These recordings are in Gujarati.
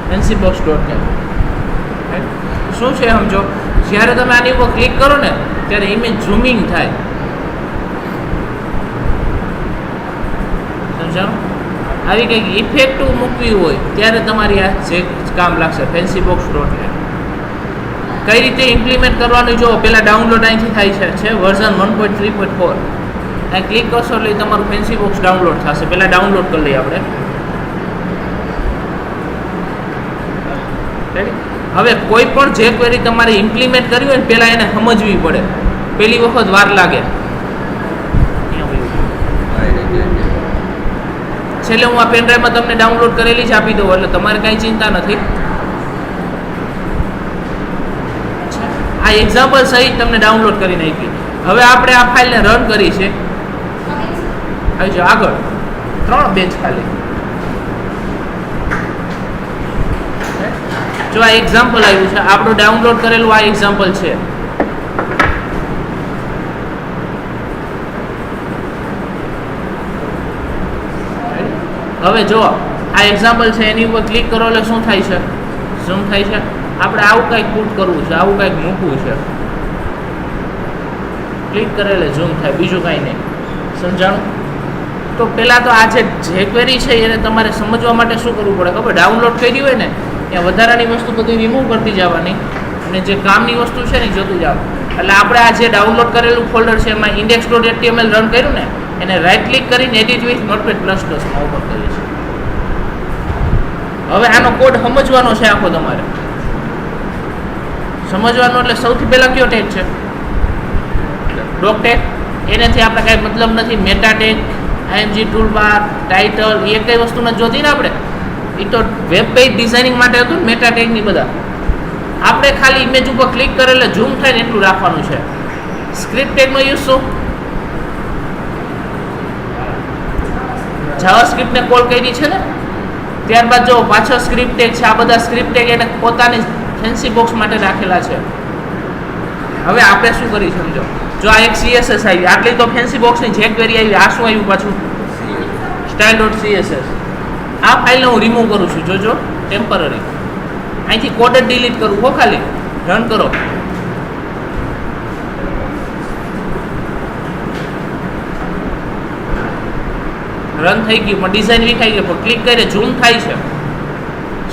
Fancy box dot net. શું છે સમજો, જ્યારે તમે આની ઉપર ક્લિક કરો ને ત્યારે ઇમેજ ઝૂમિંગ થાય. સમજાણું? આવી કંઈક ઇફેક્ટ મૂકવી હોય ત્યારે તમારી આ જે કામ લાગશે ફેન્સી બોક્સ ડોટ નેટ. કઈ રીતે ઇમ્પ્લિમેન્ટ કરવાનું જો પહેલાં ડાઉનલોડ અહીંથી થાય છે વર્ઝન 1.3.4. અહીં ક્લિક કરશો એટલે તમારું ફેન્સી બોક્સ ડાઉનલોડ થશે. પહેલાં ડાઉનલોડ કરી લઈએ આપણે. હવે કોઈ પણ જે ક્વેરી તમારે ઇમ્પ્લિમેન્ટ કરવી હોય ને પહેલાં એને સમજવી પડે. પહેલી વખત વાર લાગે. છેલ્લે હું આ પેનડ્રાઈવમાં તમને ડાઉનલોડ કરેલી જ આપી દઉં એટલે તમારે કાંઈ ચિંતા નથી. આ એક્ઝામ્પલ સહિત તમને ડાઉનલોડ કરી નાખી. હવે આપણે આ ફાઇલને રન કરી છે. આવી જાઓ આગળ. 3 બેચ ખાલી. જો આ એક્ઝામ્પલ આવ્યું છે, આપણું ડાઉનલોડ કરેલું આ એક્ઝામ્પલ છે. હવે જો આ એક્ઝામ્પલ છે એની ઉપર ક્લિક કરો એટલે શું થાય છે? ઝૂમ થાય છે. આપણે આવું કંઈક પુટ કરવું છે, આવું કંઈક મૂકવું છે. ક્લિક કરે એટલે ઝૂમ થાય, બીજું કાંઈ નહીં. સમજાણું? તો પહેલાં તો આ જે jQuery છે એને તમારે સમજવા માટે શું કરવું પડે ખબર? ડાઉનલોડ કરી હોય ને ત્યાં વધારાની વસ્તુ બધી રિમૂવ કરતી જવાની અને જે કામની વસ્તુ છે ને જોતું જવાનું. એટલે આપણે આ જે ડાઉનલોડ કરેલું ફોલ્ડર છે એમાં index.html રન કર્યું ને એને રાઇટ ક્લિક કરીને એડિટ વિથ નોટપેડ પ્લસ પ્લસમાં ઓપન કરીએ છીએ. હવે આનો કોડ સમજવાનો છે આખો તમારે. સમજવાનો એટલે સૌથી પહેલાં કયો ટેગ છે? Doc tag. એનાથી આપણે કાંઈ મતલબ નથી. Meta tag, img toolbar, title એ કઈ વસ્તુ નથી જોતી ને આપણે. એ તો વેબ પેજ ડિઝાઇનિંગ માટે હતું ને મેટા ટેગની બધા. આપણે ખાલી ઇમેજ ઉપર ક્લિક કરે એટલે ઝૂમ થાય ને એટલું રાખવાનું છે. સ્ક્રિપ્ટ ટેગનો યુઝ શું? જાવાસ્ક્રિપ્ટને કોલ કરી છે ને ત્યારબાદ જો પાછળ સ્ક્રિપ્ટ ટેગ છે. આ બધા સ્ક્રિપ્ટ ટેગ એને પોતાની ફેન્સી બોક્સ માટે રાખેલા છે. હવે આપણે શું કરી સમજો, જો આ એક CSS આવી, આટલી તો ફેન્સી બોક્સની jQuery આવી. આ શું આવ્યું પાછું? style.css. આ ફાઇલને હું રિમૂવ કરું છું. જોજો ટેમ્પરરી. અહીંથી કોડ જ ડિલીટ કરું હો. ખાલી રન કરો. રન થઈ ગયું પણ ડિઝાઇન વિખાઈ ગઈ. પણ ક્લિક કરીને ઝૂમ થાય છે.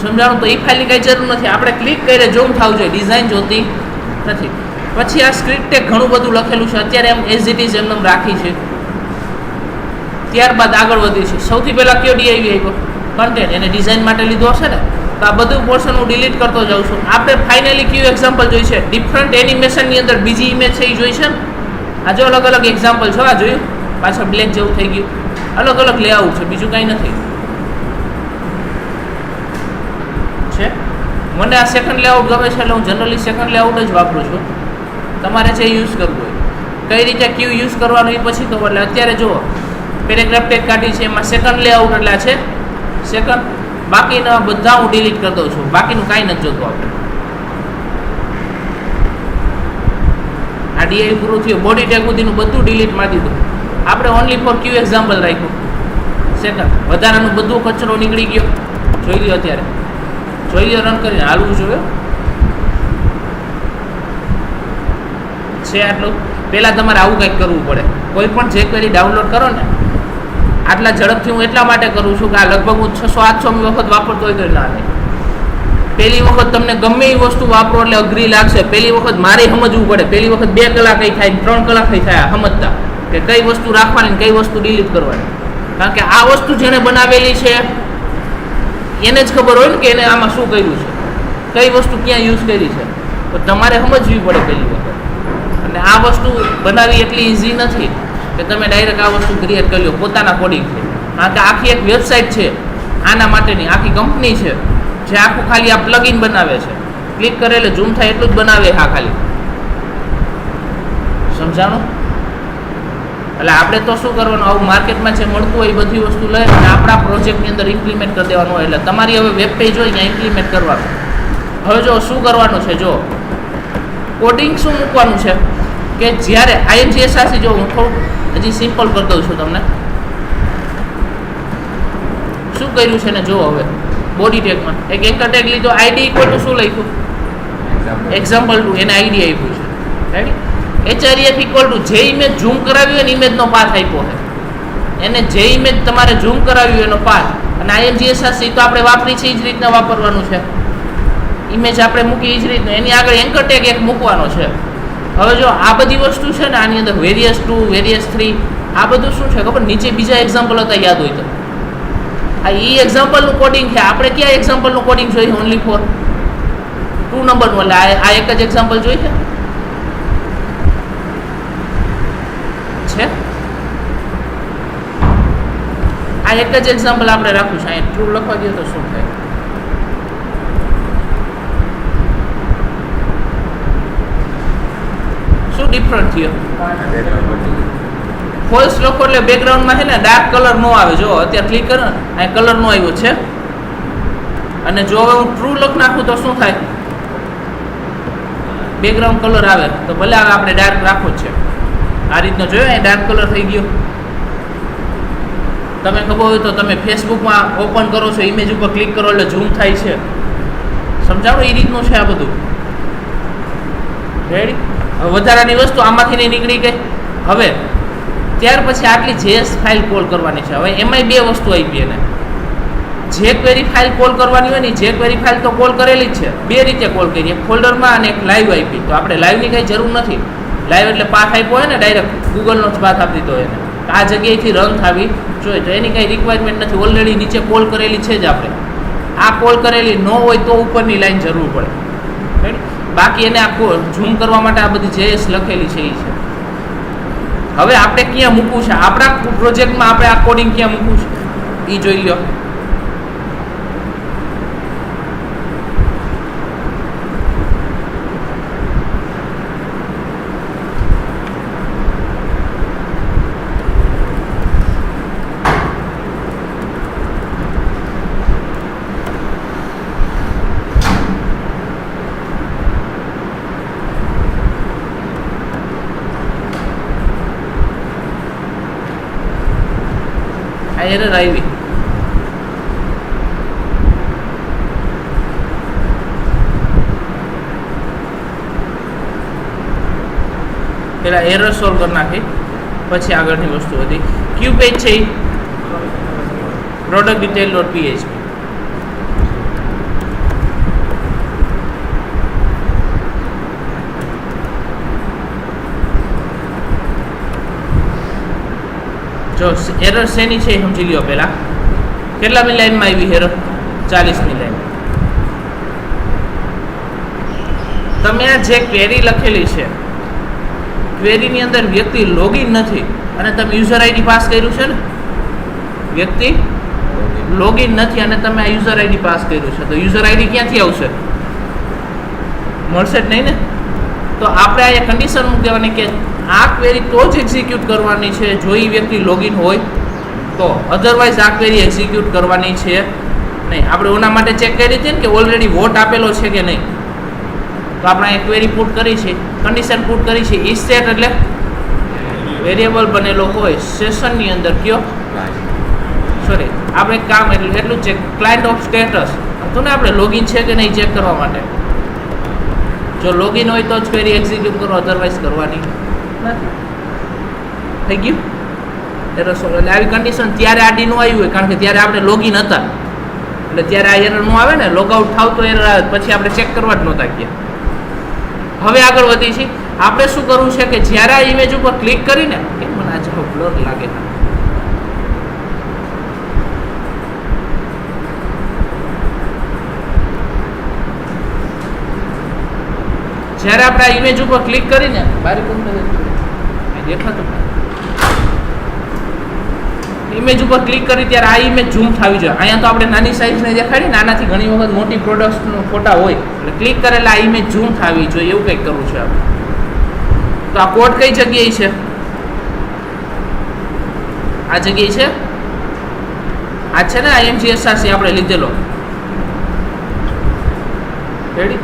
સમજાણું? તો એ ફાઇલની કાંઈ જરૂર નથી. આપણે ક્લિક કરીને ઝૂમ થવું જોઈએ, ડિઝાઇન જોતી નથી. પછી આ સ્ક્રિપ્ટ ટેગ ઘણું બધું લખેલું છે. અત્યારે એમ એઝ ઇટ ઇઝ એમ રાખી છે. ત્યારબાદ આગળ વધી છે. સૌથી પહેલાં કયો div આવ્યો? કન્ટેન્ટ. એને ડિઝાઇન માટે લીધો હશે ને તો આ બધું પોર્શન હું ડિલીટ કરતો જાઉં છું. આપણે ફાઇનલી કયું એક્ઝામ્પલ જોઈ છે? ડિફરન્ટ એનિમેશનની અંદર બીજી ઇમેજ છે એ જોઈ છે ને. આ જો અલગ અલગ એક્ઝામ્પલ છે. આ જોયું પાછળ બ્લેક જેવું થઈ ગયું. અલગ અલગ લેઆઉટ છે, બીજું કાંઈ નથી. છે મને આ સેકન્ડ લેઆઉટ ગમે છે એટલે હું જનરલી સેકન્ડ લેઆઉટ જ વાપરું છું. તમારે જે યુઝ કરવું હોય કઈ રીતે ક્યુ યુઝ કરવાનું એ પછી તો. એટલે અત્યારે જુઓ પેરેગ્રાફ ટેગ કાઢી છે એમાં સેકન્ડ લેઆઉટ એટલે છે સેકન્ડ. બાકીના બધા હું ડિલીટ કરી દઉં છું. બાકીનું કાંઈ નથી જોતું આપણે. આ ડીઆઈ પૂરું થયું. બોડી ટેગ સુધીનું બધું ડિલીટ મારી દીધું. આપણે ઓનલી ફોર ક્યુ એક્ઝામ્પલ રાખ્યું સેકન્ડ. વધારાનું બધું કચરો નીકળી ગયો. જોઈ લ્યો અત્યારે. જોઈ લ્યો રન કરીને હાલવું જોઈએ છે આટલું. પહેલાં તમારે આવું કંઈક કરવું પડે. કોઈ પણ jQuery ડાઉનલોડ કરો ને આટલા ઝડપથી હું એટલા માટે કરું છું કે આ લગભગ હું 600-800 વખત વાપરતો હોય તો ના નહીં. પહેલી વખત તમને ગમે એ વસ્તુ વાપરો એટલે અઘરી લાગશે. પહેલી વખત મારે સમજવું પડે. પહેલી વખત 2 કલાક કઈ થાય, 3 કલાક કઈ થાય સમજતા કે કઈ વસ્તુ રાખવાની કઈ વસ્તુ ડિલીટ કરવાની. કારણ કે આ વસ્તુ જેણે બનાવેલી છે એને જ ખબર હોય ને કે એને આમાં શું કર્યું છે, કઈ વસ્તુ ક્યાં યુઝ કરી છે. તો તમારે સમજવી પડે પહેલી વખત. અને આ વસ્તુ બનાવવી એટલી ઇઝી નથી કે તમે ડાયરેક્ટ આ વસ્તુ ક્રિએટ કરી લો પોતાના કોડિંગથી. કારણ કે આખી એક વેબસાઇટ છે આના માટેની, આખી કંપની છે જે આખું ખાલી આ પ્લગઇન બનાવે છે. ક્લિક કરે એટલે ઝૂમ થાય એટલું જ બનાવે હા ખાલી. સમજાણું? એટલે આપણે તો શું કરવાનું, આવું માર્કેટમાં જે મળતું હોય એ બધી વસ્તુ લઈ અને આપણા પ્રોજેક્ટની અંદર ઇમ્પ્લિમેન્ટ કરી દેવાનું હોય. એટલે તમારી હવે વેબ પેજ હોય ત્યાં ઇમ્પ્લિમેન્ટ કરવાનું. હવે જો શું કરવાનું છે, જો કોડિંગ શું મૂકવાનું છે કે જ્યારે IMGSRC જો હું થોડું હજી સિમ્પલ કરી દઉં છું તમને. શું કર્યું છે ને જો હવે બોડી ટેગમાં એક એન્કર ટેગ લીધો, આઈડી ઇક્વલ ટુ શું લખ્યું, એક્ઝામ્પલ 2, એને આઈડી આપ્યું છે, રાઈટ. HREF ઇક્વલ ટુ જે ઇમેજ ઝૂમ કરાવ્યું એનો ઇમેજનો પાથ આપ્યો છે, એને જે ઇમેજ તમારે ઝૂમ કરાવ્યું એનો પાથ. અને IMGSRC તો આપણે વાપરી છે એ જ રીતના વાપરવાનું છે, ઇમેજ આપણે મૂકી એ જ રીતનું, એની આગળ એન્કર ટેગ એક મૂકવાનો છે. હવે જો આ બધી વસ્તુ છે ને આની અંદર વેરિયસ 2, વેરિયસ 3, આ બધું શું છે ખબર, નીચે બીજા એક્ઝામ્પલ હતા યાદ હોય તો, આ ઈ એક્ઝામ્પલનું કોડિંગ છે. આપણે ક્યાં એક્ઝામ્પલનું કોડિંગ જોઈએ, ઓનલી ફોર 2 નંબરનું, એટલે આ એક જ એક્ઝામ્પલ જોઈએ છે. આ એક જ એક્ઝામ્પલ આપણે રાખવું છે. અહીંયા ટ્રુ લખવા દઈએ તો શું થાય, શું ડિફરન્ટ થયો, ફોલ્સ લખો એટલે બેકગ્રાઉન્ડમાં છે ને ડાર્ક કલર નો આવે. જો અત્યારે ક્લિક કરો ને આ કલર નો આવ્યો છે, અને જો હવે હું ટ્રુ લખ નાખું તો શું થાય, બેકગ્રાઉન્ડ કલર આવે. તો ભલે આપણે ડાર્ક રાખવો જ છે. આ રીતનો જોયો અહીં ડાર્ક કલર થઈ ગયો. તમે ખબર હોય તો તમે ફેસબુકમાં ઓપન કરો છો, ઇમેજ ઉપર ક્લિક કરો એટલે ઝૂમ થાય છે, સમજાવો એ રીતનું છે આ બધું, રેડી. હવે વધારાની વસ્તુ આમાંથી નહીં નીકળી ગઈ. હવે ત્યાર પછી આટલી JS ફાઇલ કોલ કરવાની છે. હવે એમાંય બે વસ્તુ આપી, એને JQuery ફાઇલ કોલ કરવાની હોય ને, JQuery ફાઇલ તો કોલ કરેલી જ છે, બે રીતે કોલ કરીએ, એક ફોલ્ડરમાં અને એક લાઈવ આપી. તો આપણે લાઈવની કંઈ જરૂર નથી, લાઈવ એટલે પાથ આપ્યો હોય ને ડાયરેક્ટ ગૂગલનો જ પાથ આપી દીધો એને, આ જગ્યાએથી રન થવી જોઈએ, તો એની કંઈ રિક્વાયરમેન્ટ નથી, ઓલરેડી નીચે કોલ કરેલી છે જ. આપણે આ કોલ કરેલી ન હોય તો ઉપરની લાઈન જરૂર પડે, બાકી એને આ ઝૂમ કરવા માટે આ બધી JS લખેલી છે એ છે. હવે આપણે ક્યાં મૂકવું છે, આપણા પ્રોજેક્ટમાં આપણે આ કોડિંગ ક્યાં મૂકવું છે એ જોઈ લો. એરર આવી, પેલા એરર સોલ્વ કરી નાખી પછી આગળની વસ્તુ હતી. ક્યુ પેજ છે એ પ્રોડક્ટ ડિટેલ ડોટ PHP. જો એરર શેની છે સમજી લ્યો. પહેલા કેટલામી લાઈનમાં આવી એરર, 40મી લાઈન. તમે આ જે ક્વેરી લખેલી છે, ક્વેરીની અંદર વ્યક્તિ લોગિન નથી અને તમે યુઝર આઈડી પાસ કર્યું છે ને, વ્યક્તિ લોગિન નથી અને તમે આ યુઝર આઈડી પાસ કર્યું છે, તો યુઝર આઈડી ક્યાંથી આવશે, મળશે જ નહીં ને. તો આપણે આ કન્ડિશન મૂકી દેવાની કે આ ક્વેરી તો જ એક્ઝિક્યુટ કરવાની છે જો એ વ્યક્તિ લોગિન હોય તો, અધરવાઇઝ આ ક્વેરી એક્ઝિક્યુટ કરવાની છે નહીં. આપણે ઓના માટે ચેક કરી હતી ને કે ઓલરેડી વોટ આપેલો છે કે નહીં, તો આપણે અહીં ક્વેરી પુટ કરી છે, કન્ડિશન પુટ કરી છે. ઈ સ્ટેટ એટલે વેરિયેબલ બનેલો હોય સેશનની અંદર કયો, સોરી આપણે કામ એટલું ચેક, ક્લાયન્ટ ઓફ સ્ટેટસ હતું ને આપણે લોગિન છે કે નહીં ચેક કરવા માટે. જો લોગિન હોય તો જ ક્વેરી એક્ઝિક્યુટ કરો, અધરવાઇઝ કરવાની નથી. થઈ ગયું એરર સોલ્વ. એટલે આવી કન્ડિશન ત્યારે આડી નો આવ્યું હોય કારણ કે ત્યારે આપણે લોગિન હતા, એટલે ત્યારે આ એરર નો આવે ને, લોગઆઉટ થાવ તો એરર આવે, પછી આપણે ચેક કરવા જ નહોતા ગયા. હવે આગળ વધી છે, આપણે શું કરવું છે કે જ્યારે આ ઇમેજ ઉપર ક્લિક કરીને, કેમ મને આ જેવો બ્લર લાગે, જ્યારે આપણે આ ઇમેજ ઉપર ક્લિક કરીને બારી દેખાતું ઇમેજ ઉપર ક્લિક કરી ત્યારે આ ઇમેજ ઝૂમ થવી જોઈએ. અહીંયા તો આપણે નાની સાઈઝને દેખાડી, નાનાથી ઘણી વખત મોટી પ્રોડક્ટ્સનો ફોટા હોય એટલે ક્લિક કરેલા આ ઇમેજ ઝૂમ થવી જોઈએ, એવું કંઈક કરવું છે આપણે. તો આ કોડ કઈ જગ્યાએ છે, આ જગ્યાએ છે, આ છે ને IMGSRC આપણે લીધેલો, રેડી.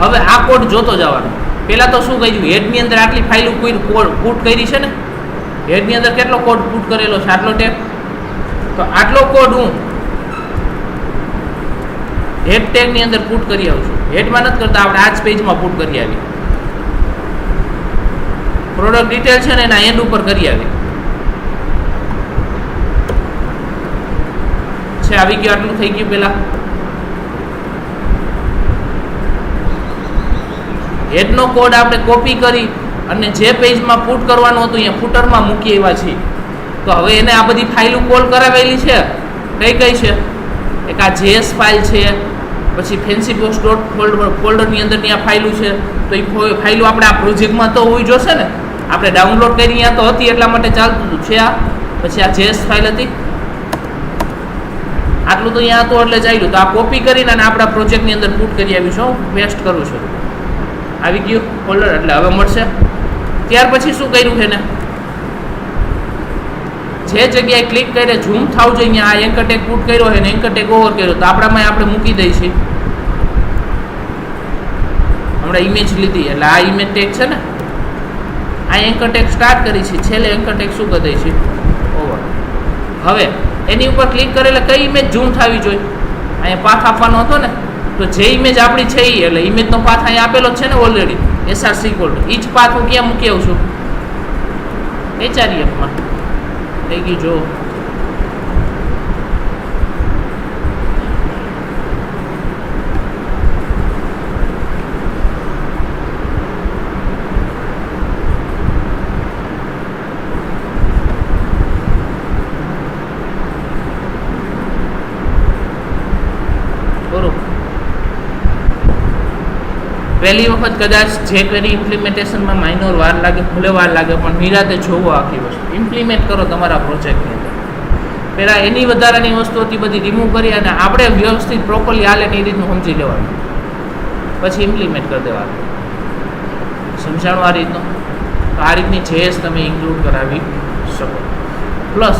હવે આ કોડ જોતો જવાનો. પહેલાં તો શું કહ્યું, હેડની અંદર આટલી ફાઇલો કોડ પુટ કરી છે ને, હેડની અંદર કેટલો કોડ પુટ કરેલો છે, આટલો ટેપ. તો આટલો કોડ હું હેડ ટેગની અંદર પુટ કરી આવશું. હેડમાં નથી કરતા, આપણે આ જ પેજમાં પુટ કરી આવી. પ્રોડક્ટ ડિટેલ છે ને એના એન્ડ ઉપર કરી આવી છે. આવી ગયું, આટલું થઈ ગયું. પેલા હેડનો કોડ આપણે કોપી કરી અને જે પેજમાં પુટ કરવાનું હતું અહીંયા ફૂટરમાં મૂકી આવ્યા છીએ. તો હવે એને આ બધી ફાઇલો કોલ કરાવેલી છે. કઈ કઈ છે? એક આ જેએસ ફાઇલ છે, પછી ફેન્સી પોસ્ટ ડોટ ફોલ્ડરની અંદરની આ ફાઇલો છે. તો એ ફાઇલો આપણે આ પ્રોજેક્ટમાં તો હોવી જોશે ને. આપણે ડાઉનલોડ કરી અહીંયા તો હતી એટલા માટે ચાલતું હતું છે. આ પછી આ જેએસ ફાઇલ હતી, આટલું તો અહીંયા હતું એટલે ચાલ્યું. તો આ કોપી કરીને અને આપણા પ્રોજેક્ટની અંદર પુટ કરી આવીશું. પેસ્ટ કરું છું. આવી ગયું ફોલ્ડર, એટલે હવે મળશે. ત્યાર પછી શું કર્યું છે ને, જે જગ્યાએ ક્લિક કરીને ઝૂમ થાવ જોઈએ અહીંયા આ એન્કર ટેગ પુટ કર્યો છે ને એન્કર ટેગ ઓવર કર્યો, તો આપણામાં આપણે મૂકી દઈશું. હમણાં ઇમેજ લીધી એટલે આ ઇમેજ ટેગ છે ને, આ એન્કર ટેગ સ્ટાર્ટ કરી છે, છેલ્લે એન્કર ટેગ શું કરી દઈશું? ઓવર. હવે એની ઉપર ક્લિક કરે એટલે કઈ ઇમેજ ઝૂમ થવી જોઈએ? અહીંયા પાથ આપવાનો હતો ને, તો જે ઇમેજ આપણી છે એ, એટલે ઇમેજનો પાથ અહીંયા આપેલો જ છે ને ઓલરેડી, SRC કોડ. એ જ પાથ હું ક્યાં મૂકી આવું છું? HREFમાં થઈ ગયું. જો પહેલી વખત કદાચ JQuery ઇમ્પ્લિમેન્ટેશનમાં માઇનોર વાર લાગે, ભલે વાર લાગે, પણ નિરાતે જોવો આખી વસ્તુ. ઇમ્પ્લિમેન્ટ કરો તમારા પ્રોજેક્ટની અંદર. પહેલાં એની વધારાની વસ્તુ હતી બધી રિમૂવ કરી અને આપણે વ્યવસ્થિત પ્રોપરલી હાલે એ રીતનું સમજી લેવાનું, પછી ઇમ્પ્લિમેન્ટ કરી દેવાનું. સમજાણું આ રીતનું? તો આ રીતની JS તમે ઇન્ક્લુડ કરાવી શકો. પ્લસ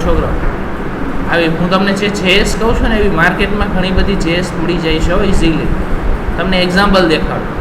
છોકરો આવી હું તમને જે JS કહું છું ને, એવી માર્કેટમાં ઘણી બધી JS મળી જાય છે ઇઝીલી. તમને એક્ઝામ્પલ દેખાડું.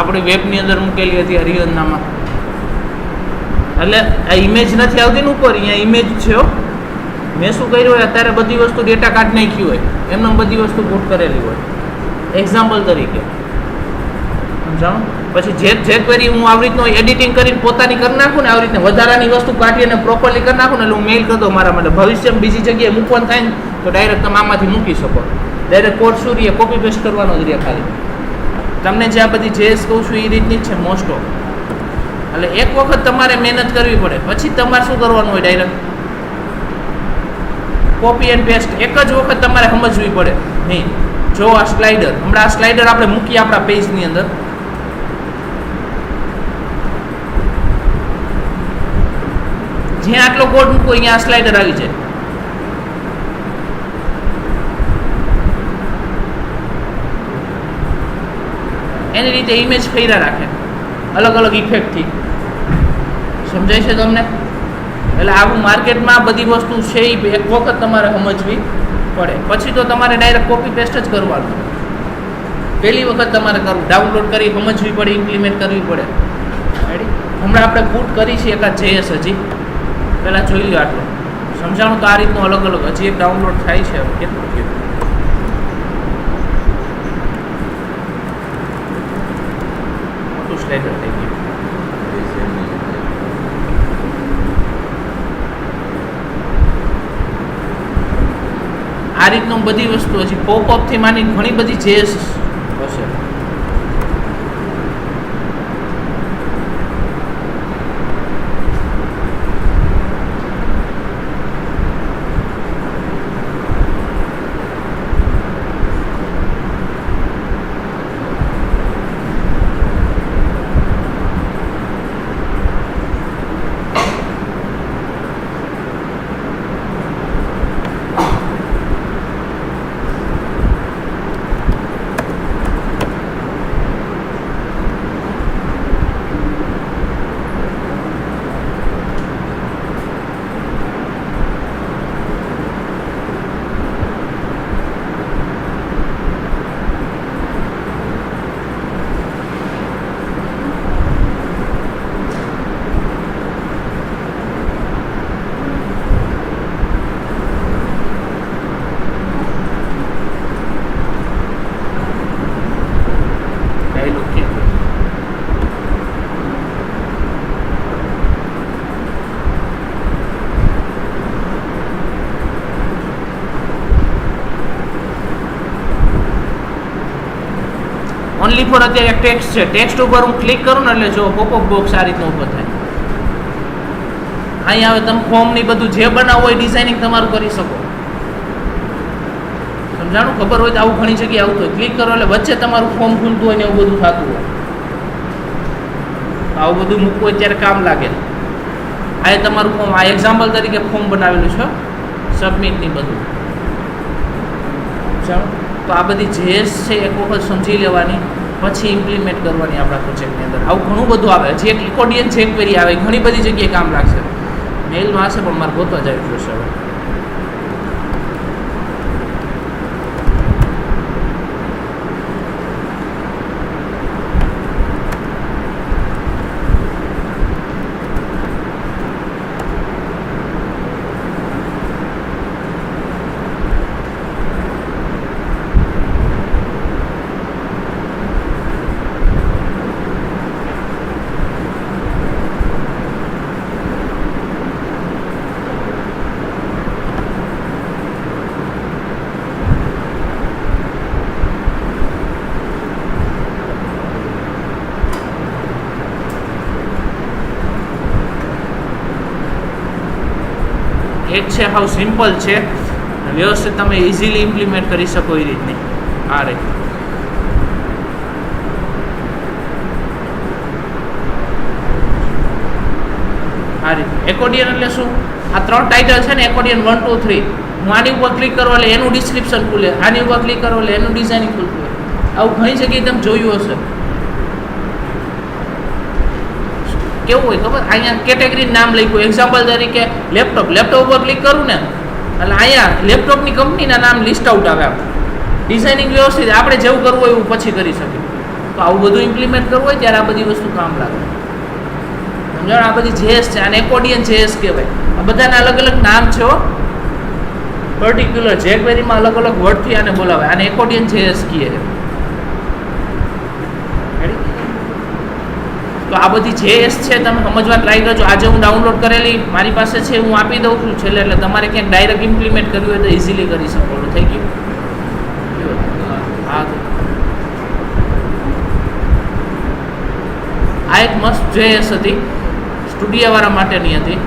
આપણી વેબની અંદર મૂકેલી હતી હરિયન્નામાં. એટલે આ ઇમેજ નથી આવતી ને ઉપર, અહીંયા ઇમેજ છે. મેં શું કર્યું હોય, અત્યારે બધી વસ્તુ ડેટા કાર્ડ નાખ્યું હોય, એમને બધી વસ્તુ પુટ કરેલી હોય એક્ઝામ્પલ તરીકે. સમજાણું? પછી જે ક્વેરી હું આવી રીતનું એડિટિંગ કરીને પોતાની કરી નાખું ને, આવી રીતે વધારાની વસ્તુ કાઢી અને પ્રોપરલી કરી નાખું ને, એટલે હું મેઇલ કરી દઉં મારા માટે. ભવિષ્યમાં બીજી જગ્યાએ મૂકવાનું થાય ને તો ડાયરેક્ટ તમે આમાંથી મૂકી શકો. ડાયરેક્ટ કોડ શું રહે, કોપી પેસ્ટ કરવાનો જ રહે ખાલી. તમને જે આ બધી જેએસ કહું છું એ રીતની જ છે મોસ્ટ ઓફ. એટલે એક વખત તમારે મહેનત કરવી પડે, પછી તમારે શું કરવાનું હોય, ડાયરેક્ટ કોપી એન્ડ પેસ્ટ એક જ વખત તમારે સમજવી પડે નહીં. જો આ સ્લાઇડર, હમણાં આ સ્લાઇડર આપણે મૂકીએ આપણા પેજની અંદર, જ્યાં આટલો કોડ મૂકો અહીંયા આ સ્લાઇડર આવી જાય. એની રીતે ઇમેજ ફેરા રાખે અલગ અલગ ઇફેક્ટથી. સમજાય છે તમને? એટલે આવું માર્કેટમાં બધી વસ્તુ છે એ એક વખત તમારે સમજવી પડે, પછી તો તમારે ડાયરેક્ટ કોપી પેસ્ટ જ કરવાનું. પહેલી વખત તમારે કરવું, ડાઉનલોડ કરી સમજવી પડે, ઇમ્પ્લિમેન્ટ કરવી પડે. હમણાં આપણે પુટ કરી છે એકાદ જેએસ, હજી પહેલાં જોઈ લો આટલું સમજાણું. તો આ રીતનું અલગ અલગ હજી એક ડાઉનલોડ થાય છે. કેટલું મોટું સ્લાઇડર થઈ ગયું. આ રીતનું બધી વસ્તુ હજી પોપઅપથી માની ઘણી બધી જેએસ હશે. ઓનલી ફોર અત્યારે એક ટેક્સ્ટ છે, ટેક્સ્ટ ઉપર હું ક્લિક કરું ને એટલે જો પોપઅપ બોક્સ આ રીતનું ઉપર થાય. અહીંયા હવે તમે ફોર્મની બધું જે બનાવવું હોય ડિઝાઇનિંગ તમારું કરી શકો. સમજાણું? ખબર હોય તો આવું ઘણી જગ્યાએ આવતું હોય, ક્લિક કરો એટલે વચ્ચે તમારું ફોર્મ ખુલતું હોય ને એવું બધું થતું હોય. આવું બધું મૂકવું હોય ત્યારે કામ લાગે. આ તમારું ફોર્મ, આ એક્ઝામ્પલ તરીકે ફોર્મ બનાવેલું છે સબમિટની બધું. સમજાણું? તો આ બધી જેએસ છે એક વખત સમજી લેવાની, પછી ઇમ્પ્લિમેન્ટ કરવાની આપણા પ્રોજેક્ટની અંદર. આવું ઘણું બધું આવે. જે એકોર્ડિયન જેક્વેરી આવે ઘણી બધી જગ્યાએ કામ લાગશે. મેઇલમાં હશે પણ મારે ગોતવા જ આવી જશે હવે. એક છે હાવ સિમ્પલ છે, વ્યવસ્થિત તમે ઇઝીલી ઇમ્પ્લિમેન્ટ કરી શકો એ રીતની. આ રીતે એકોર્ડિયન એટલે શું? આ 3 ટાઇટલ છે ને, એકોર્ડિયન 1 2 3. હું આની ઉપર ક્લિક કરવા એટલે એનું ડિસ્ક્રિપ્શન ખુલે, આની ઉપર ક્લિક કરો એટલે એનું ડિઝાઇનિંગ ખુલતું હોય. આવું ઘણી જગ્યાએ તમે જોયું હશે. કેવું હોય ખબર? અહીંયા કેટેગરી નામ લખ્યું, એક્ઝામ્પલ તરીકે લેપટોપ. લેપટોપ ઉપર ક્લિક કરું ને એટલે અહીંયા લેપટોપની કંપનીના નામ લિસ્ટ આઉટ આવે. ડિઝાઇનિંગ વ્યવસ્થિત આપણે જેવું કરવું હોય એવું પછી કરી શકીએ. તો આવું બધું ઇમ્પ્લિમેન્ટ કરવું હોય ત્યારે આ બધી વસ્તુ કામ લાગે. સમજાણ? આ બધી જેએસ છે, આને એકોર્ડિયન જેએસ કહેવાય. આ બધાના અલગ અલગ નામ છે. પર્ટિક્યુલર જેક્વેરીમાં અલગ અલગ વર્ડથી આને બોલાવે. આને એકોર્ડિયન જેએસ કહે છે. તો આ બધી જેએસ છે તમે સમજવા ટ્રાય કરજો. આજે હું ડાઉનલોડ કરેલી મારી પાસે છે, હું આપી દઉં છું છેલ્લે, એટલે તમારે ક્યાંક ડાયરેક્ટ ઇમ્પ્લિમેન્ટ કરવી હોય તો ઇઝીલી કરી શકો. થઈ ગયું. આ એક મસ્ત JS હતી, સ્ટુડિયોવાળા માટેની હતી.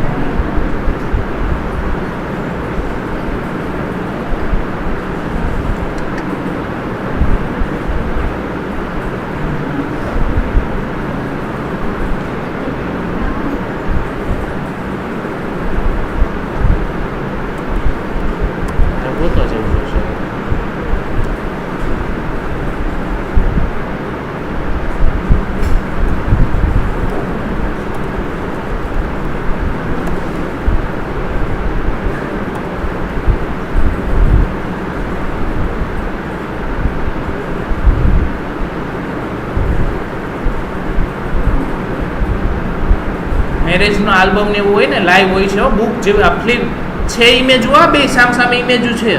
મેરેજનો આલ્બમ ને એવું હોય ને, લાઈવ હોય છે, બુક જેવી ફિલ્મ છે, ઇમેજ હોય, બે સામસામે ઇમેજ છે,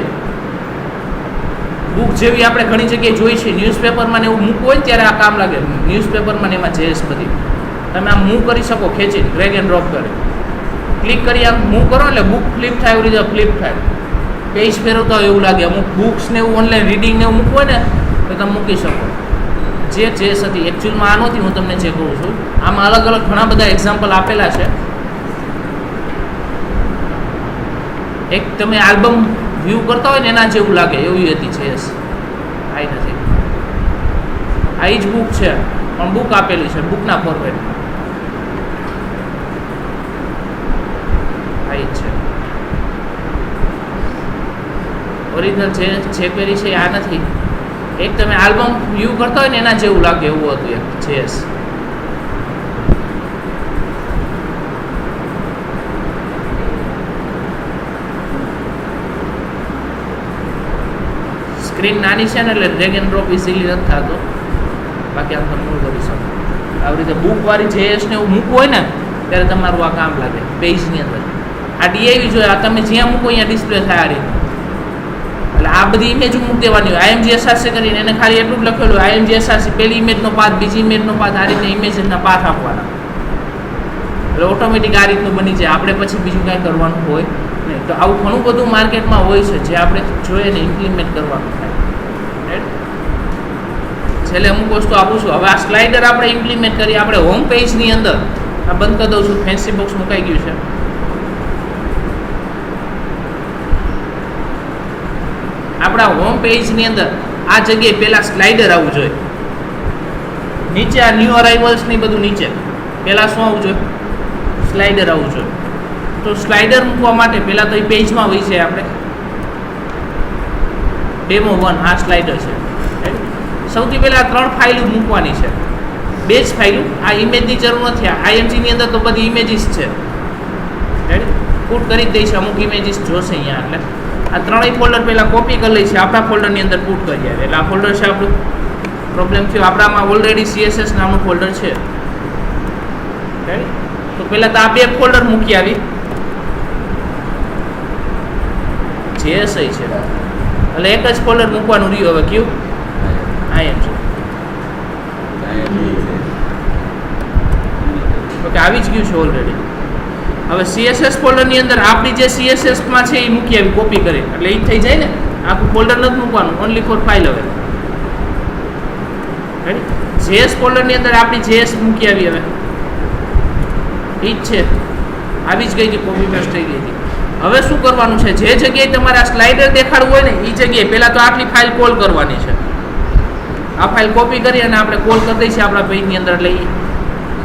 બુક જેવી આપણે ઘણી જગ્યાએ જોઈ છે. ન્યૂઝપેપરમાં ને એવું મૂકવું હોય ને ત્યારે આ કામ લાગે. ન્યૂઝપેપરમાં ને એમાં JS બધી તમે આમ મૂવ કરી શકો, ખેંચીને ડ્રેગ એન્ડ ડ્રોપ કરી, ક્લિક કરી આમ મૂવ કરો એટલે બુક ફ્લિપ થાય, એવી રીતે ફ્લિપ થાય, પેજ ફેરવતા હોય એવું લાગે. અમુક બુક્સ ને એવું ઓનલાઈન રીડિંગ ને એવું મૂકવું હોય ને તો તમે મૂકી શકો. જે JS હતી એકચ્યુઅલમાં આ નહોતી, હું તમને જે કહું છું. આમાં અલગ અલગ ઘણા બધા એક્ઝામ્પલ આપેલા છે. એક તમે આલ્બમ વ્યૂ કરતા હોય ને એના જેવું લાગે એવી હતી JS. આઈ નથી, આ જ બુક છે પણ બુક આપેલી છે બુકના ફોર્મેટમાં. આ જ છે ઓરિજિનલ JQuery છે, આ નથી. એક તમે આલ્બમ વ્યૂ કરતા હોય ને એના જેવું લાગે એવું હતું એક JS. સ્ક્રીન નાની છે ને એટલે ડ્રેગ એન્ડ ડ્રોપ ઇઝીલી નથી થતો, બાકી આમ તમે મૂવ કરી શકો. આવી રીતે બુકવાળી JS ને એવું મૂકવું હોય ને ત્યારે તમારું આ કામ લાગે પેજની અંદર. આ DIV જોઈએ, આ તમે જ્યાં મૂકો અહીંયા ડિસ્પ્લે થાય આ રીતે. એટલે આ બધી ઇમેજ મૂકી દેવાની હોય. IMGSRC કરીને એને ખાલી એટલું જ લખેલું IMGSRC, પહેલી ઇમેજનો પાથ, બીજી ઇમેજનો પાથ, આ રીતે ઇમેજના પાથ આપવાના. એટલે ઓટોમેટિક આ રીતનું બની જાય. આપણે પછી બીજું કાંઈ કરવાનું હોય નહીં. તો આવું ઘણું બધું માર્કેટમાં હોય છે જે આપણે જોઈએ ને ઇમ્પ્લિમેન્ટ કરવાનું થાય. રાઈટ, છેલ્લે અમુક વસ્તુ આપું છું. હવે આ સ્લાઇડર આપણે ઇમ્પ્લિમેન્ટ કરીએ. આપણે હોમ પેજની અંદર આ બંધ કરી દઉં છું, ફેન્સી બોક્સ મુકાઈ ગયું છે. આપણા હોમ પેજની અંદર આ જગ્યાએ પહેલા સ્લાઇડર આવવું જોઈએ. નીચે આ ન્યૂ અરાઇવલ્સ ની બધું નીચે પહેલા શું આવવું જોઈએ? સ્લાઇડર આવવું જોઈએ. તો સ્લાઇડર મૂકવા માટે પહેલા તો એ પેજમાં હોય છે આપણે ડેમો 1 આ સ્લાઇડર છે. સૌથી પહેલા 3 ફાઇલો મૂકવાની છે, 2 જ ફાઇલો. આ ઇમેજની જરૂર નથી. આ IMG ની અંદર તો બધી ઇમેજીસ છે. રાઈટ, પુટ કરી જ દઈ છે, અમુક ઇમેજીસ જોશે અહીંયા. એટલે આ ત્રણેય ફોલ્ડર પહેલાં કોપી કરી લઈ છે, આપણા ફોલ્ડરની અંદર પુટ કરી આવે. એટલે આ ફોલ્ડર છે આપણું. પ્રોબ્લેમ થયો, આપણામાં ઓલરેડી CSS નામનું ફોલ્ડર છે. રાઈટ, તો પહેલાં તો આ 2 ફોલ્ડર મૂકી આવી JS છે, એટલે એક જ ફોલ્ડર મૂકવાનું રહ્યું. હવે કયું? IMG. ઓકે, આવી જ ગયું છે ઓલરેડી. હવે CSS ફોલ્ડરની અંદર આપણી જે CSS માં છે એ મૂકી આવી કોપી કરી, એટલે એ થઈ જાય ને. આખું ફોલ્ડર નથી મૂકવાનું, ઓનલી ફોર ફાઇલ. હવે JS ફોલ્ડરની અંદર આપણી JS મૂકી આવી. હવે એ જ છે, આવી જ ગઈ હતી, કોપી પેસ્ટ થઈ ગઈ હતી. હવે શું કરવાનું છે? જે જગ્યાએ તમારે આ સ્લાઇડર દેખાડવું હોય ને એ જગ્યાએ પહેલાં તો આટલી ફાઇલ કોલ કરવાની છે. આ ફાઇલ કોપી કરી અને આપણે કોલ કરી દઈશું આપણા પેજની અંદર. લઈ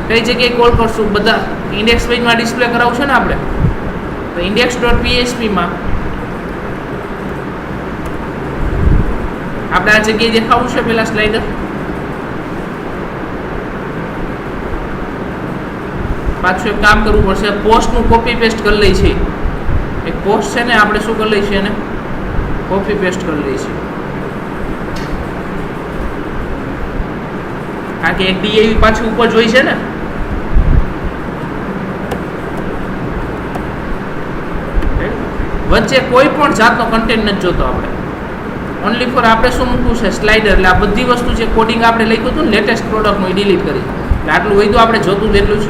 કઈ જગ્યાએ કોલ કરશું? બધા ઇન્ડેક્સ પેજમાં ડિસ્પ્લે કરાવશું ને આપણે, તો index.php માં આપણે આ જગ્યાએ દેખાડવું છે પેલા સ્લાઇડર. પાછું એક કામ કરવું પડશે, પોસ્ટનું કોપી પેસ્ટ કરી લઈ છે. એક પોસ્ટ છે ને, આપણે શું કરી લઈ છે એને કોપી પેસ્ટ કરી લઈ છે. કારણ કે એક DIV પાછું ઉપર જોઈ છે ને. વચ્ચે કોઈ પણ જાતનો કન્ટેન્ટ નથી જોતો આપણે. ઓનલી ફોર આપણે શું મૂકવું છે? સ્લાઇડર. એટલે આ બધી વસ્તુ જે કોડિંગ આપણે લખ્યું હતું ને લેટેસ્ટ પ્રોડક્ટનું એ ડિલીટ કરી. એટલે આટલું હોય તો આપણે જોતું એટલું જ.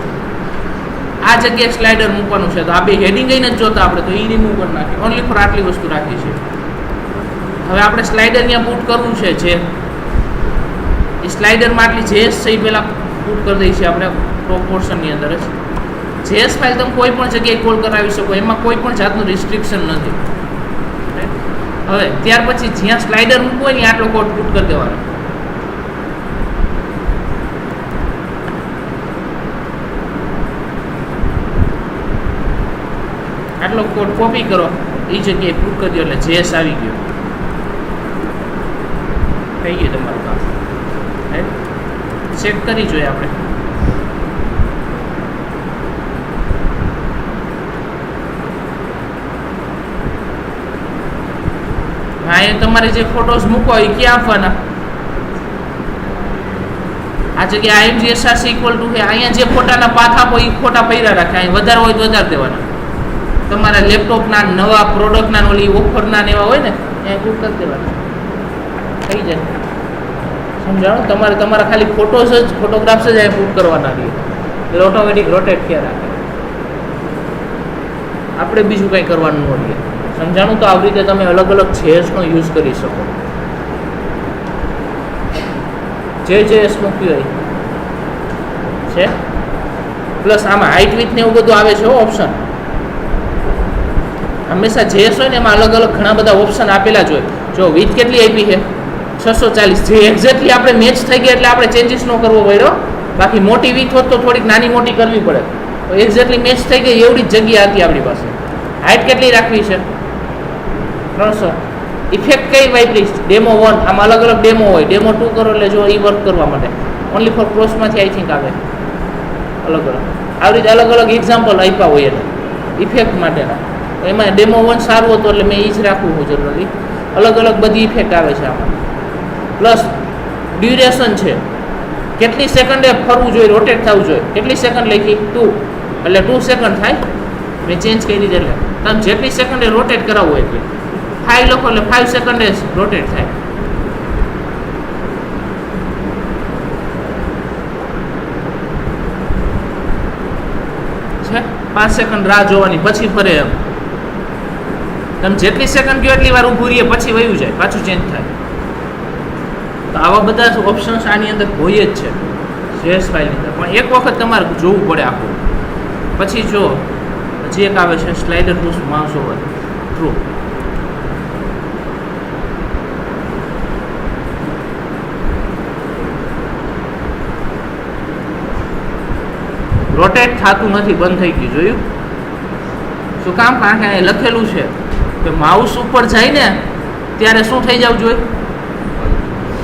આ જગ્યાએ સ્લાઇડર મૂકવાનું છે, તો આ બે હેડિંગ નથી જોતા આપણે, તો એ રિમૂવ કરી નાખીએ. ઓનલી ફોર આટલી વસ્તુ રાખી છે. હવે આપણે સ્લાઇડર ત્યાં પુટ કરવું છે. જે એ સ્લાઇડરમાં આટલી JS છે એ પહેલાં પુટ કરી દઈએ છીએ આપણે પ્રોપોર્શનની અંદર જ. જેએસ ફાઇલ તમે કોઈ પણ જગ્યાએ કોલ કરાવી શકો, એમાં કોઈ પણ જાતનું રિસ્ટ્રિક્શન નથી. હવે ત્યાર પછી જ્યાં સ્લાઇડર મૂકવું હોય ને આટલો કોડ પુટ કરી દેવાનો. આટલો કોડ કોપી કરો, એ જગ્યાએ પુટ કરી દો એટલે જેએસ આવી ગયો, થઈ ગયું તમારું કામ. રાઈટ, ચેક કરી જોઈએ આપણે. અહીંયા તમારે જે ફોટોઝ મૂકો એ ક્યાં આપવાના? આ જગ્યાએ IMGSRC ઇક્વલ ટુ છે, અહીંયા જે ફોટાના પાથ આપો એ ફોટા પૈરા રાખે, અહીં વધારે હોય તો વધારે દેવાના. તમારા લેપટોપના નવા પ્રોડક્ટના ઓલી ઓફરના ને એવા હોય ને અહીંયા ક્લિક કરી દેવાના, થઈ જાય. સમજાણો? તમારે તમારા ખાલી ફોટોઝ જ ફોટોગ્રાફ્સ જ અહીંયા પુટ કરવાના રહીએ એટલે ઓટોમેટિક રોટેટ થયા રાખે, આપણે બીજું કંઈ કરવાનું ન રહીએ. સમજાણું? તો આવી રીતે તમે અલગ અલગ જેએસનો યુઝ કરી શકો. જેએસ મૂક્યું છે, પ્લસ આમાં હાઇટ વિથ ને એવું બધું આવે છે ઓપ્શન. હંમેશા જેએસ હોય ને એમાં અલગ અલગ ઘણા બધા ઓપ્શન આપેલા જ હોય. જો વિથ કેટલી આપી છે 640, જે એક્ઝેક્ટલી આપણે મેચ થઈ ગયા એટલે આપણે ચેન્જીસ ન કરવો પડ્યો. બાકી મોટી વિથ હોત તો થોડીક નાની મોટી કરવી પડે. તો એક્ઝેક્ટલી મેચ થઈ ગઈ એવડી જ જગ્યા હતી આપણી પાસે. હાઇટ કેટલી રાખવી છે? 300. ઇફેક્ટ કઈ વાપરી? ડેમો 1. આમાં અલગ અલગ ડેમો હોય. ડેમો 2 કરો એટલે જો એ વર્ક કરવા માટે ઓનલી ફોર ક્રોસમાંથી આઈ થિંક આવે અલગ અલગ. આવી રીતે અલગ અલગ એક્ઝામ્પલ આપ્યા હોય એને ઇફેક્ટ માટેના. એમાં ડેમો 1 સારું હતું એટલે મેં એ જ રાખવું હું જનરલી. અલગ અલગ બધી ઇફેક્ટ આવે છે આમાં. પ્લસ ડ્યુરેશન છે, કેટલી સેકન્ડે ફરવું જોઈએ, રોટેટ થવું જોઈએ. કેટલી સેકન્ડ લખી? 2, એટલે 2 સેકન્ડ થાય. મેં ચેન્જ કરી દીધી એટલે તમે જેટલી સેકન્ડે રોટેટ કરાવવું હોય એટલી. 5 લખો એટલે 5 સેકન્ડે રોટેટ થાય. છે 5 સેકન્ડ રાહ જોવાની, પછી ફરે એમ. તમે જેટલી સેકન્ડ કહો એટલી વાર ઊભું રહીએ, પછી વયું જાય, પાછું ચેન્જ થાય. તો આવા બધા ઓપ્શન્સ આની અંદર હોય જ છે જેએસ ફાઇલની અંદર. પણ એક વખત તમારે જોવું પડે આખું. પછી જો હજી એક આવે છે slider to mouse over true. Rotate થતું નથી, બંધ થઈ ગયું. જોયું? શું કામ? કારણ કે લખેલું છે કે માઉસ ઉપર જાય ને ત્યારે શું થઈ જવું જોઈએ?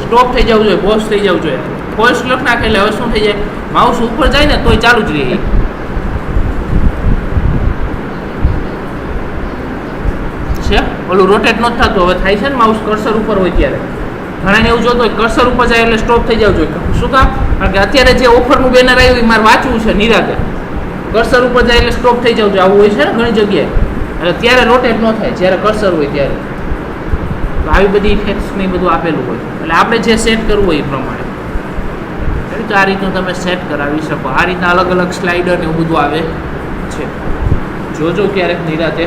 સ્ટોપ થઈ જવું જોઈએ, પોઝ થઈ જવું જોઈએ. ફોલ્સ લખ નાખે એટલે હવે શું થઈ જાય? માઉસ ઉપર જાય ને તોય ચાલુ જ રહે. છે ઓલું રોટેટ નથી થતું, હવે થાય છે ને માઉસ કર્સર ઉપર હોય ત્યારે. ઘણાને એવું જોતો હોય કર્સર ઉપર જાય એટલે સ્ટોપ થઈ જવું જોઈએ. શું કામ? કારણ કે અત્યારે જે ઓફરનું બેનર આવ્યું એ મારે વાંચવું છે નિરાતે. કર્સર ઉપર જાય એટલે સ્ટોપ થઈ જવું જોઈએ, આવું હોય છે ને ઘણી જગ્યાએ. એટલે ત્યારે રોટેટ ન થાય જ્યારે કર્સર હોય ત્યારે. તો આવી બધી ઇફેક્ટ્સ ને બધું આપેલું હોય એટલે આપણે જે સેટ કરવું હોય એ પ્રમાણે. તો આ રીતનું તમે સેટ કરાવી શકો. આ રીતના અલગ અલગ સ્લાઇડર ને એવું બધું આવે છે. જોજો ક્યારેક નિરાતે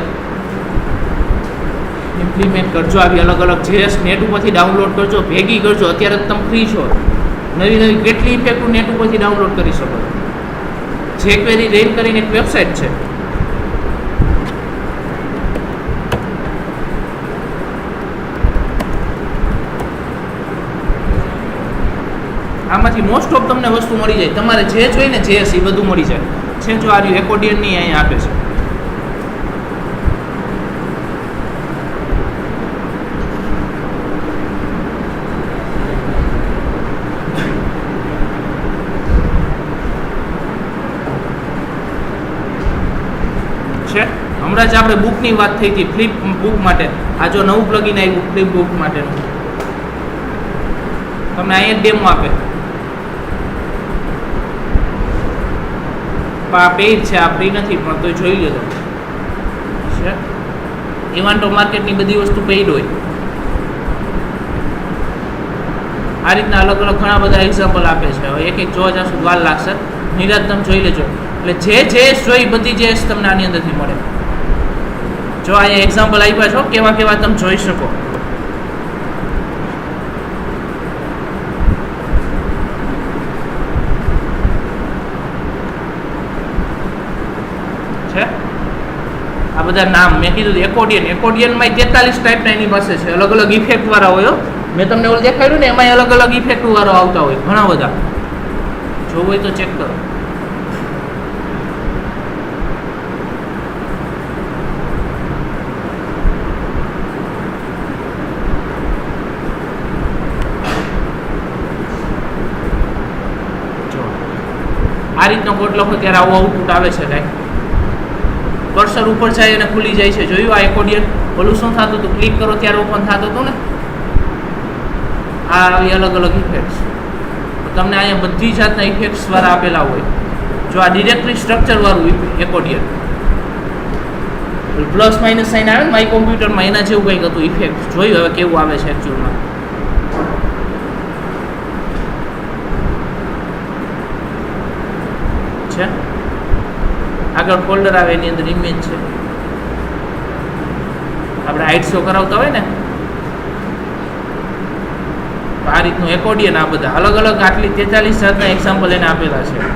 ઇમ્પ્લિમેન્ટ કરજો. આવી અલગ અલગ જેએસ નેટ ઉપરથી ડાઉનલોડ કરજો, ભેગી કરજો. અત્યારે તમે ફ્રી છો, નવી નવી કેટલી ઇફેક્ટ નેટ ઉપરથી ડાઉનલોડ કરી શકો. JQuery રેન કરીને એક વેબસાઇટ છે. આમાંથી મોસ્ટ ઓફ તમને વસ્તુ મળી જાય. તમારે જે જોઈએ ને જેએસ એ બધું મળી જાય છે. જો આ એકોર્ડિયનની અહીંયા આપે છે. હમણાં જ આપણે બુકની વાત થઈ હતી, ફ્લિપ બુક માટે. આ જો નવું પ્લગઇન આવ્યું ફ્લિપ બુક માટેનું, તમને અહીંયા ડેમો આપે. આ પેઇડ છે, આ ફ્રી નથી, પણ તો જોઈ લેજો. છે ઇવાન્ટો માર્કેટની બધી વસ્તુ પેઇડ હોય. આ રીતના અલગ અલગ ઘણા બધા એક્ઝામ્પલ આપે છે. હવે એક એક જોવા જશું વાર લાગશે. નિરાત તમે જોઈ લેજો. એટલે જે જોઈ બધી જેએસ તમને આની અંદરથી મળે. જો અહીંયા એક્ઝામ્પલ આપ્યા છો કેવા કેવા તમે જોઈ શકો. બધા નામ મેં કીધું એકોર્ડિયનમાં 43 ટાઈપના એની પાસે છે, અલગ અલગ ઇફેક્ટ વાળા હોય. મેં તમને ઓલું દેખાડ્યું ને એમાં અલગ અલગ ઇફેક્ટ વાળા આવતા હોય ઘણા બધા. જોવું હોય તો ચેક કરો. આ રીતનો કોડ લખો ત્યારે આવું આઉટપુટ આવે છે. કાંઈ કર્સર ઉપર જાય અને ખુલી જાય છે. જોયું આ એકોર્ડિયન? ઓલું શું થતું હતું? ક્લિક કરો ત્યારે ઓપન થતું હતું ને. આ આવી અલગ અલગ ઇફેક્ટ્સ તમને અહીંયા બધી જાતના ઇફેક્ટ્સ વાળા આપેલા હોય. જો આ ડિરેક્ટરી સ્ટ્રક્ચર વાળું એકોર્ડિયન પ્લસ માઇનસ સાઇન આવે ને મારી કોમ્પ્યુટરમાં, એના જેવું કંઈક હતું ઇફેક્ટ. જોયું હવે કેવું આવે છે એકચ્યુઅલમાં. આગળ ફોલ્ડર આવે એની અંદર ઇમેજ છે. આપણે હાઇટ શો કરાવતા હોય ને આ રીતનું એકોર્ડિયન. આ બધા અલગ અલગ આટલી 43 જાતના એક્ઝામ્પલ એને આપેલા છે.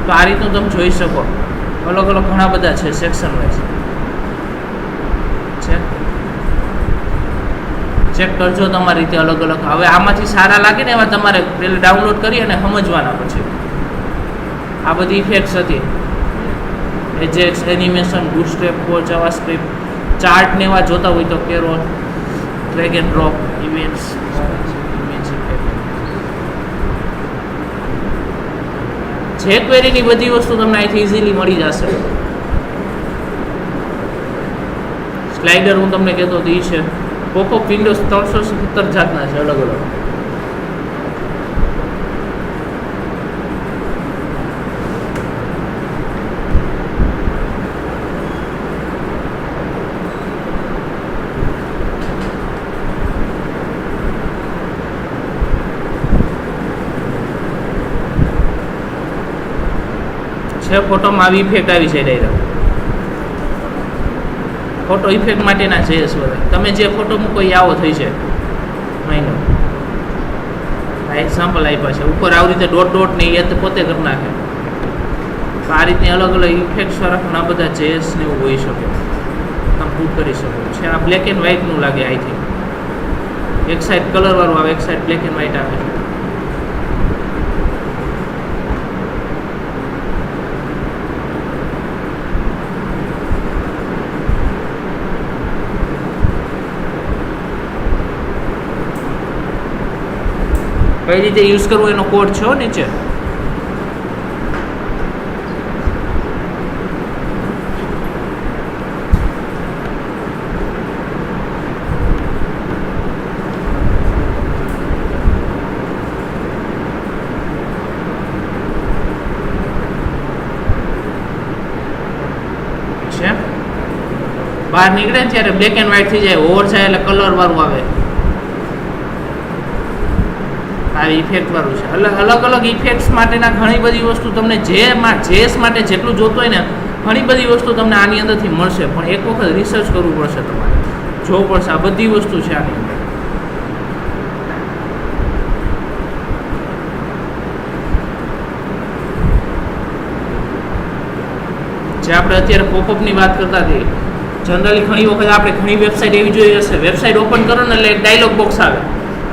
તો આ રીતનું તમે જોઈ શકો. અલગ અલગ ઘણા બધા છે સેક્શન વાઇઝ છે. ચેક કરજો તમારી રીતે અલગ અલગ. હવે આમાંથી સારા લાગે ને એવા તમારે પહેલાં ડાઉનલોડ કરી અને સમજવાના. પછી આ બધી ઇફેક્ટ્સ હતી. એજેક્સ, એનિમેશન, બૂટસ્ટ્રેપ, કોડ, જાવાસ્ક્રિપ્ટ, ચાર્ટ ને એવા જોતા હોય તો carol, drag and drop, events, jQuery ની બધી વસ્તુ તમને અહીંથી ઇઝીલી મળી જશે. સ્લાઇડર હું તમને કહેતો હતો એ છે. પોપઅપ વિન્ડોઝ 370 જાતના છે અલગ અલગ. ફોટોમાં આવી ઇફેક્ટ આવી છે ડાયરેક્ટ. ફોટો ઇફેક્ટ માટેના છે બધા. તમે જે ફોટો મૂકો એ આવો થઈ છે મહિનો. આ એક્ઝામ્પલ આપ્યા છે. ઉપર આવી રીતે ડોટ ડોટ ને એ પોતે કરી નાખે. તો આ રીતની અલગ અલગ ઇફેક્ટ્સ વાળા ઘણા બધા જેસ ને એવું હોઈ શકે. તમે પૂટ કરી શકો છે. આ બ્લેક એન્ડ વ્હાઇટનું લાગે આઈ થિંક. એક સાઈડ કલર વાળું આવે, એક સાઈડ બ્લેક એન્ડ વ્હાઇટ આવે છે. કઈ રીતે યુઝ કરવો એનો કોડ છે નીચે. બહાર નીકળે ને ત્યારે બ્લેક એન્ડ વ્હાઇટ થઈ જાય. ઓવર જાય એટલે કલર વાળું આવે. આ ઇફેક્ટ વાળું છે. અલગ અલગ ઇફેક્ટ્સ માટેના ઘણી બધી વસ્તુ તમને જેસ માટે જેટલું જોતું હોય ને ઘણી બધી વસ્તુ તમને આની અંદરથી મળશે. પણ એક વખત રિસર્ચ કરવું પડશે, તમારે જોવું પડશે. આ બધી વસ્તુ છે આની અંદર. જે આપણે અત્યારે પોપઅપની વાત કરતા હતી, જનરલી ઘણી વખત આપણે ઘણી વેબસાઇટ એવી જોઈ હશે. વેબસાઇટ ઓપન કરો ને એટલે એક ડાયલોગ બોક્સ આવે,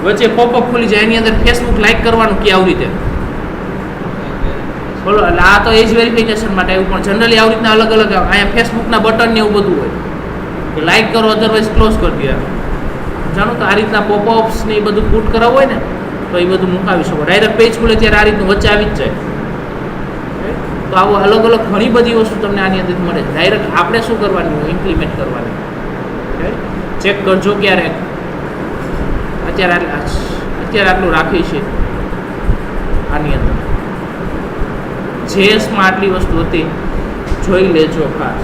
વચ્ચે પોપઅપ ખુલી જાય, એની અંદર ફેસબુક લાઈક કરવાનું કે આવી રીતે બોલો. એટલે આ તો એજ વેરિફિકેશન માટે આવ્યું. પણ જનરલી આવી રીતના અલગ અલગ અહીંયા ફેસબુકના બટન ને એવું બધું હોય કે લાઈક કરો, અધરવાઇઝ ક્લોઝ કરી દે. જાણો તો આ રીતના પોપઅપ્સ ને એ બધું પુટ કરાવવું હોય ને તો એ બધું મુકાવી શકો. ડાયરેક્ટ પેજ ખુલે ત્યારે આ રીતનું વચ્ચે આવી જ જાય. તો આવું અલગ અલગ ઘણી બધી વસ્તુ તમને આની અંદર મળે છે. ડાયરેક્ટ આપણે શું કરવાનું, ઇમ્પ્લિમેન્ટ કરવાની. ચેક કરજો ક્યારેક. અત્યારે આટલું રાખી છે આની અંદર. જેસમાં આટલી વસ્તુ હતી, જોઈ લેજો ખાસ.